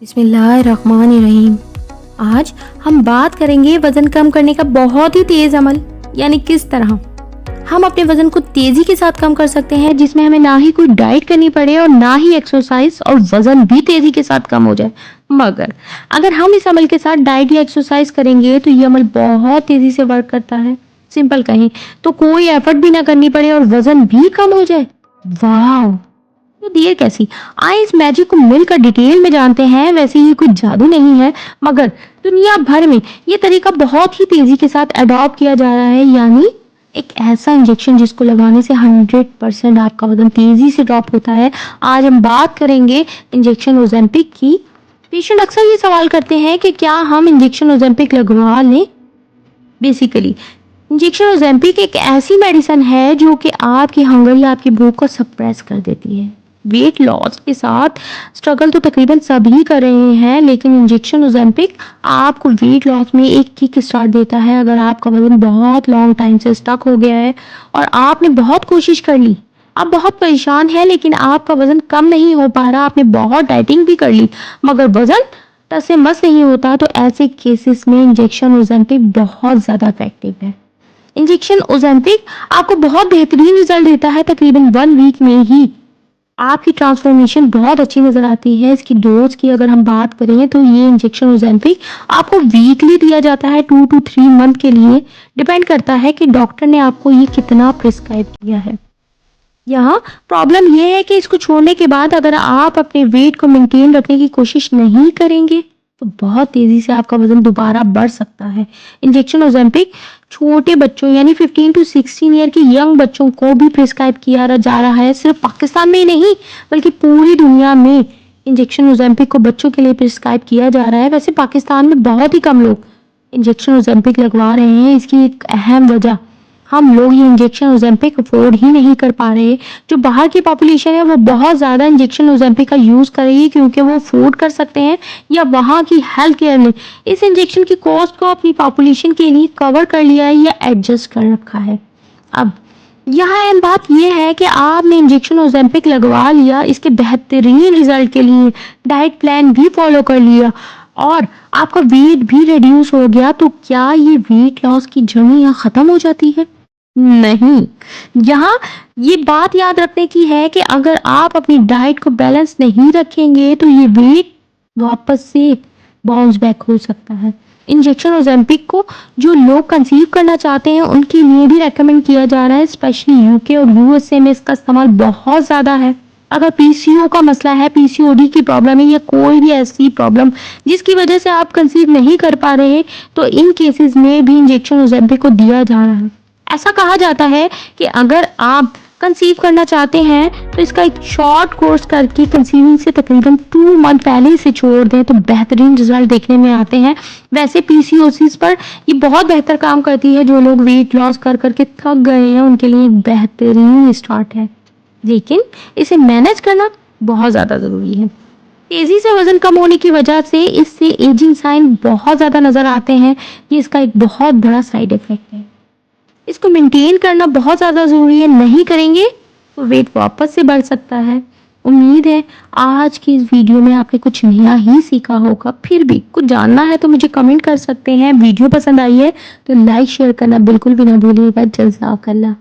बिस्मिल्लाहिर्रहमानिर्रहीम। आज हम बात करेंगे वज़न कम करने का बहुत ही तेज़ अमल, यानी किस तरह हम अपने वज़न को तेज़ी के साथ कम कर सकते हैं, जिसमें हमें ना ही कोई डाइट करनी पड़े और ना ही एक्सरसाइज, और वज़न भी तेज़ी के साथ कम हो जाए। मगर अगर हम इस अमल के साथ डाइट या एक्सरसाइज करेंगे तो ये अमल बहुत तेज़ी से वर्क करता है। सिंपल कहें तो कोई एफर्ट भी ना करनी पड़े और वज़न भी कम हो जाए। वाह, तो देर कैसी, आइए इस मैजिक को मिलकर डिटेल में जानते हैं। वैसे ये कोई जादू नहीं है, मगर दुनिया भर में ये तरीका बहुत ही तेजी के साथ अडॉप्ट किया जा रहा है, यानी एक ऐसा इंजेक्शन जिसको लगाने से 100% आपका वजन तेजी से ड्रॉप होता है। आज हम बात करेंगे इंजेक्शन ओजेम्पिक की। पेशेंट अक्सर ये सवाल करते हैं कि क्या हम इंजेक्शन ओजेम्पिक लगवा लें। बेसिकली इंजेक्शन ओजेम्पिक एक ऐसी मेडिसिन है जो कि आपकी हंगर या आपकी भूख को सप्रेस कर देती है। वेट लॉस के साथ स्ट्रगल तो तकरीबन सभी कर रहे हैं, लेकिन इंजेक्शन ओजेम्पिक आपको वेट लॉस में एक किक स्टार्ट देता है। अगर आपका वजन बहुत लॉन्ग टाइम से स्टक हो गया है और आपने बहुत कोशिश कर ली, आप बहुत परेशान हैं, लेकिन आपका वजन कम नहीं हो पा रहा, आपने बहुत डाइटिंग भी कर ली मगर वजन टस से मस नहीं होता, तो ऐसे केसेस में इंजेक्शन ओजेम्पिक बहुत ज़्यादा इफेक्टिव है। इंजेक्शन ओजेम्पिक आपको बहुत बेहतरीन रिजल्ट देता है। तकरीबन 1 वीक में ही आपकी ट्रांसफॉर्मेशन बहुत अच्छी नजर आती है। इसकी डोज की अगर हम बात करें तो ये इंजेक्शन ओजेम्पिक आपको वीकली दिया जाता है 2 to 3 मंथ के लिए। डिपेंड करता है कि डॉक्टर ने आपको ये कितना प्रिस्क्राइब किया है। यहाँ प्रॉब्लम ये है कि इसको छोड़ने के बाद अगर आप अपने वेट को मेंटेन रखने की कोशिश नहीं करेंगे तो बहुत तेजी से आपका वजन दोबारा बढ़ सकता है। इंजेक्शन ओजेम्पिक छोटे बच्चों यानी 15 to 16 ईयर के यंग बच्चों को भी प्रिस्क्राइब किया जा रहा है। सिर्फ पाकिस्तान में ही नहीं बल्कि पूरी दुनिया में इंजेक्शन ओजेम्पिक को बच्चों के लिए प्रिस्क्राइब किया जा रहा है। वैसे पाकिस्तान में बहुत ही कम लोग इंजेक्शन ओजेम्पिक लगवा रहे हैं। इसकी एक अहम वजह, हम लोग ये इंजेक्शन ओजेम्पिक अफोर्ड ही नहीं कर पा रहे। जो बाहर की पॉपुलेशन है वो बहुत ज़्यादा इंजेक्शन ओजेम्पिक का यूज़ करेगी क्योंकि वो अफोर्ड कर सकते हैं, या वहाँ की हेल्थ केयर ने इस इंजेक्शन की कॉस्ट को अपनी पॉपुलेशन के लिए कवर कर लिया है या एडजस्ट कर रखा है। अब यहाँ अहम बात यह है कि आपने इंजेक्शन ओजेम्पिक लगवा लिया, इसके बेहतरीन रिजल्ट के लिए डाइट प्लान भी फॉलो कर लिया और आपका वेट भी रिड्यूस हो गया, तो क्या ये वेट लॉस की जर्नी यहाँ ख़त्म हो जाती है? नहीं। यहाँ ये बात याद रखने की है कि अगर आप अपनी डाइट को बैलेंस नहीं रखेंगे तो ये वेट वापस से बाउंस बैक हो सकता है। इंजेक्शन ओजेम्पिक को जो लोग कंसीव करना चाहते हैं उनके लिए भी रेकमेंड किया जा रहा है। स्पेशली यूके और यूएसए में इसका इस्तेमाल बहुत ज़्यादा है। अगर पीसीओ का मसला है, पीसीओडी की प्रॉब्लम है, या कोई भी ऐसी प्रॉब्लम जिसकी वजह से आप कंसीव नहीं कर पा रहे, तो इन केसेस में भी इंजेक्शन ओजेम्पिक को दिया जा रहा है। ऐसा कहा जाता है कि अगर आप कंसीव करना चाहते हैं तो इसका एक शॉर्ट कोर्स करके कंसीविंग से तकरीबन 2 मंथ पहले इसे छोड़ दें तो बेहतरीन रिजल्ट देखने में आते हैं। वैसे पीसीओसिस पर ये बहुत बेहतर काम करती है। जो लोग वेट लॉस कर करके थक गए हैं उनके लिए एक बेहतरीन स्टार्ट है, लेकिन इसे मैनेज करना बहुत ज़्यादा ज़रूरी है। तेज़ी से वज़न कम होने की वजह से इससे एजिंग साइन बहुत ज़्यादा नज़र आते हैं। ये इसका एक बहुत बड़ा साइड इफ़ेक्ट है। इसको मेंटेन करना बहुत ज़्यादा ज़रूरी है, नहीं करेंगे तो वेट वापस से बढ़ सकता है। उम्मीद है आज की इस वीडियो में आपने कुछ नया ही सीखा होगा। फिर भी कुछ जानना है तो मुझे कमेंट कर सकते हैं। वीडियो पसंद आई है तो लाइक शेयर करना बिल्कुल भी ना भूलिएगा। जज़ाकल्लाह।